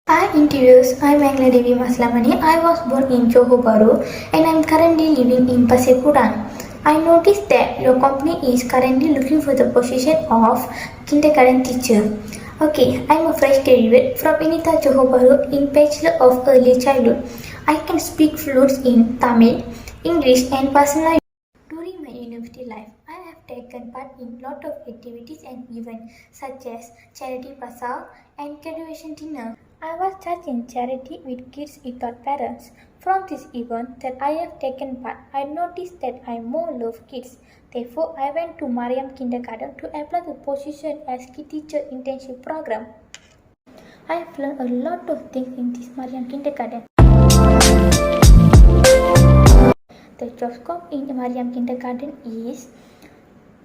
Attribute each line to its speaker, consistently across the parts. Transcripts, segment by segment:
Speaker 1: Hi introduce, I'm Angela Devi Maslamani. I was born in Johor Bahru and I'm currently living in Pasir Kudang. I noticed that your company is currently looking for the position of kindergarten teacher. Okay, I'm a fresh graduate from Inita Johor Bahru in Bachelor of Early Childhood. I can speak fluent in Tamil, English and personal. During my university life, I have taken part in lot of activities and events such as charity bazaar and graduation dinner. I was judged in charity with kids without parents. From this event that I have taken part, I noticed that I more love kids. Therefore, I went to Mariam Kindergarten to apply the position as key teacher internship program. I have learned a lot of things in this Mariam Kindergarten. The job scope in Mariam Kindergarten is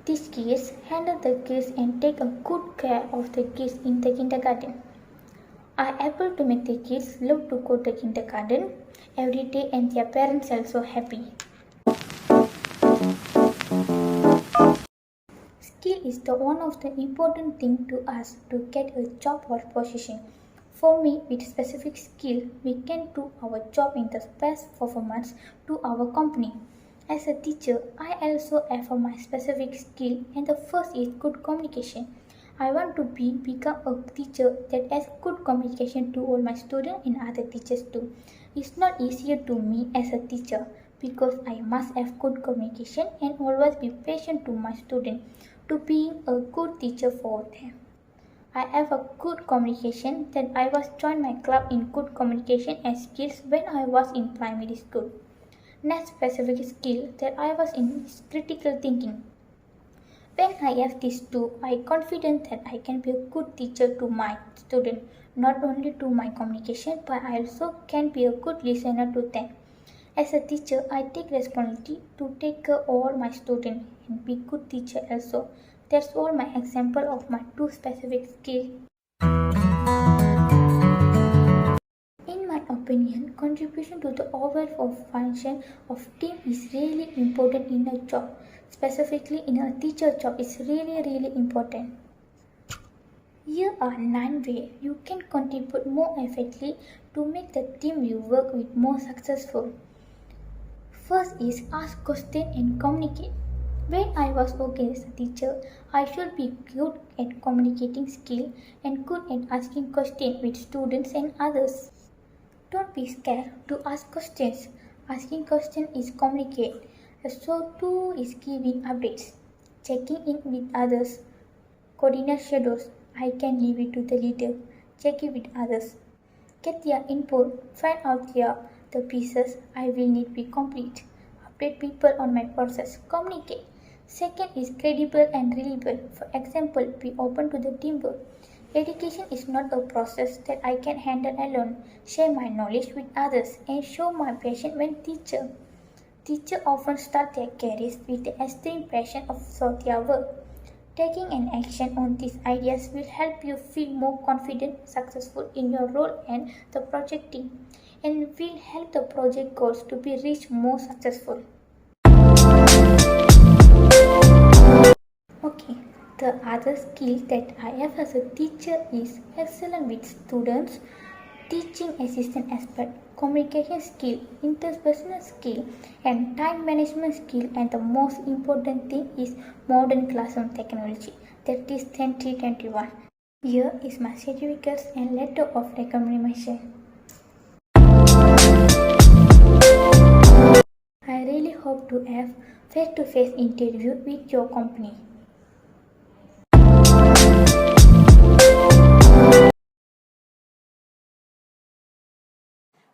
Speaker 1: teach kids, handle the kids, and take a good care of the kids in the kindergarten. Are able to make the kids love to go to kindergarten every day and their parents also happy. Skill is the one of the important thing to us to get a job or position. For me, with specific skill, we can do our job in the best performance to our company. As a teacher, I also have my specific skill and the first is good communication. I want to become a teacher that has good communication to all my students and other teachers too. It's not easier to me as a teacher because I must have good communication and always be patient to my students to being a good teacher for them. I have a good communication that I was joined my club in good communication and skills when I was in primary school. Next specific skill that I was in is critical thinking. When I have these two, I am confident that I can be a good teacher to my student, not only to my communication, but I also can be a good listener to them. As a teacher, I take responsibility to take care of all my students and be good teacher also. That's all my example of my two specific skills. In my opinion, contribution to the overall function of team is really important in a job. Specifically in a teacher job is really important. Here are 9 ways you can contribute more effectively to make the team you work with more successful. First is ask questions and communicate. When I was working as a teacher, I should be good at communicating skill and good at asking questions with students and others. Don't be scared to ask questions. Asking questions is communicate. So too is giving updates, checking in with others, coordinate schedules. I can leave it to the leader. Check it with others. Get their input. Find out the pieces I will need be complete. Update people on my process. Communicate. Second is credible and reliable. For example, be open to the teamwork. Education is not a process that I can handle alone. Share my knowledge with others and show my passion when teacher. Teachers often start their careers with the extreme passion for their work. Taking an action on these ideas will help you feel more confident, successful in your role and the project team, and will help the project goals to be reached more successful. Okay, the other skill that I have as a teacher is excellent with students, teaching assistant aspect, communication skill, interpersonal skill, and time management skill. And the most important thing is modern classroom technology. That is 2021. Here is my certificates and letter of recommendation. I really hope to have face-to-face interview with your company.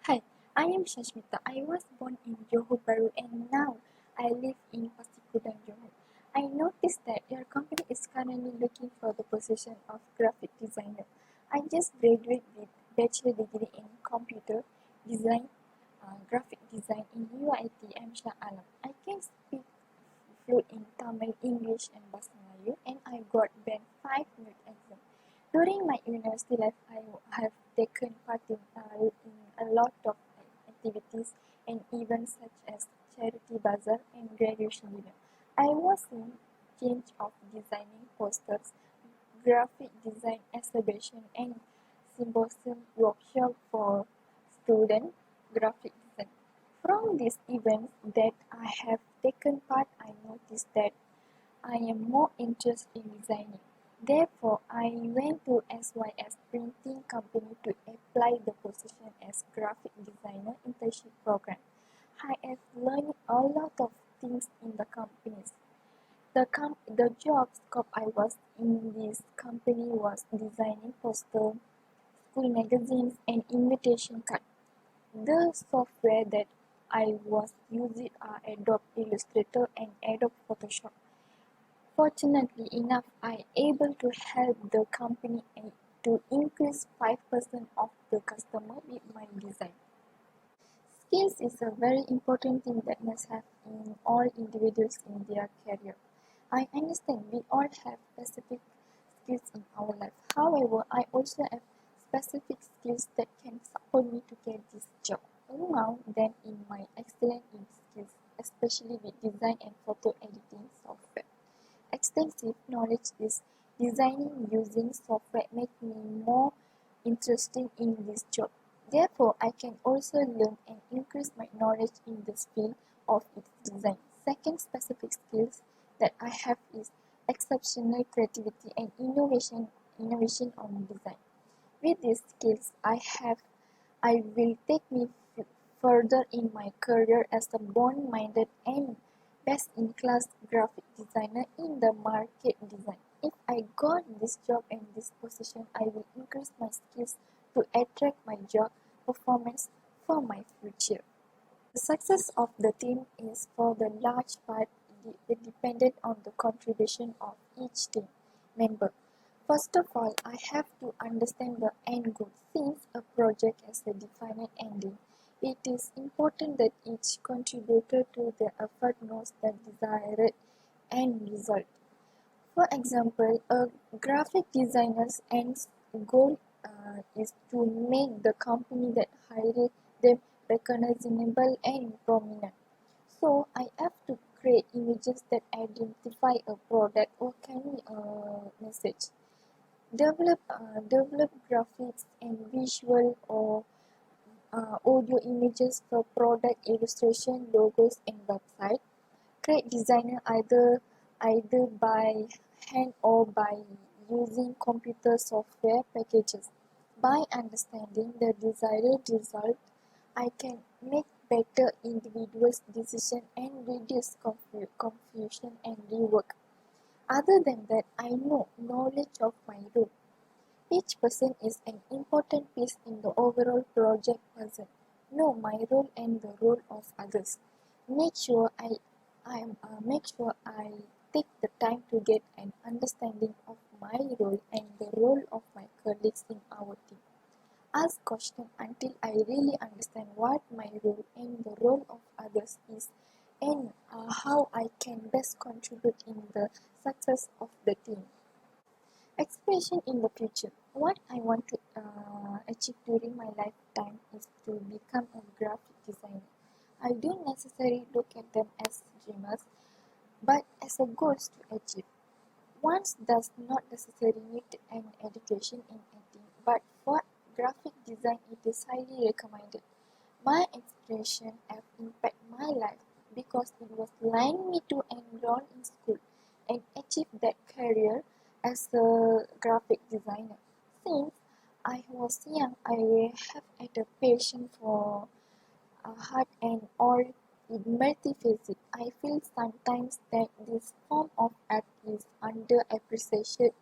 Speaker 2: Hi, I am Shashmita. I was born in Johor Bahru and now I live in Pasir Kudang, Johor. I noticed that your company is currently looking for the position of graphic designer. I just graduated with bachelor degree in computer design, graphic design in UIT M. Shah Alam. I can speak fluent in Tamil, English and Bahasa Melayu and I got band 5 NET exam. During my university life, I have taken part in a lot of activities and events such as charity bazaar and graduation dinner. I was in charge of designing posters, graphic design exhibition, and symposium workshop for student graphic design. From these events that I have taken part, I noticed that I am more interested in designing. Therefore, I went to SYS Printing Company to apply the position as graphic designer internship program. I have learned a lot of things in the companies. The job scope I was in this company was designing posters, school magazines, and invitation cards. The software that I was using are Adobe Illustrator and Adobe Photoshop. Fortunately enough, I able to help the company to increase 5% of the customer with my design. Skills is a very important thing that must have in all individuals in their career. I understand we all have specific skills in our life. However, I also have specific skills that can support me to get this job. Now then in my excellent in skills, especially with design and photo editing software. Extensive knowledge is designing using software makes me more interested in this job. Therefore, I can also learn and increase my knowledge in this field of its design. Second specific skills that I have is exceptional creativity and innovation on design. With these skills I will take me further in my career as a born-minded and best-in-class graphic designer in the market design. If I got this job and this position, I will increase my skills to attract my job performance for my future. The success of the team is for the large part dependent on the contribution of each team member. First of all, I have to understand the end goal. Since a project has a definite ending, it is important that each contributor to the effort knows the desired end result. For example, a graphic designer's end goal is to make the company that hired them recognizable and prominent. So I have to create images that identify a product or carry a message. Develop graphics and visual or audio images for product illustration, logos, and website. Create designer either by hand or by using computer software packages. By understanding the desired result, I can make better individuals' decision and reduce confusion and rework. Other than that, I know knowledge of my role. Each person is an important piece in the overall project puzzle. Know my role and the role of others. Make sure I take the time to get an understanding of my role and the role of my colleagues in our team. Ask questions until I really understand what my role and the role of others is and how I can best contribute in the success of the team. Expression in the future. What I want to achieve during my lifetime is to become a graphic designer. I don't necessarily look at them as dreamers, but as a goals to achieve. One does not necessarily need an education in editing, but for graphic design it is highly recommended. My inspiration have impacted my life because it was led me to enroll in school and achieve that career as a graphic designer. Since I was young, I have had a passion for art and all in multifaceted. I feel sometimes that this form of art is underappreciated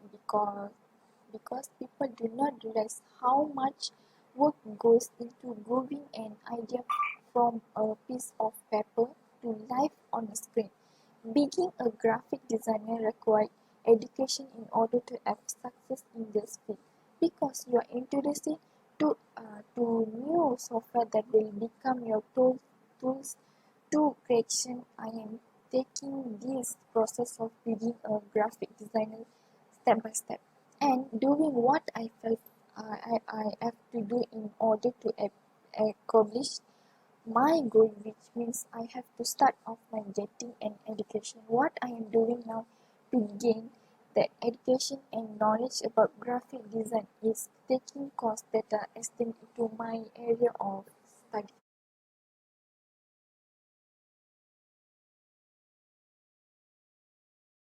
Speaker 2: because people do not realize how much work goes into moving an idea from a piece of paper to life on a screen. Being a graphic designer requires education in order to have success in this field because you are introducing to new software that will become your tools to creation. I am taking this process of being a graphic designer step by step and doing what I felt I have to do in order to accomplish my goal, which means I have to start off by getting an education. What I am doing now to gain that education and knowledge about graphic design is taking courses that are extended into my area of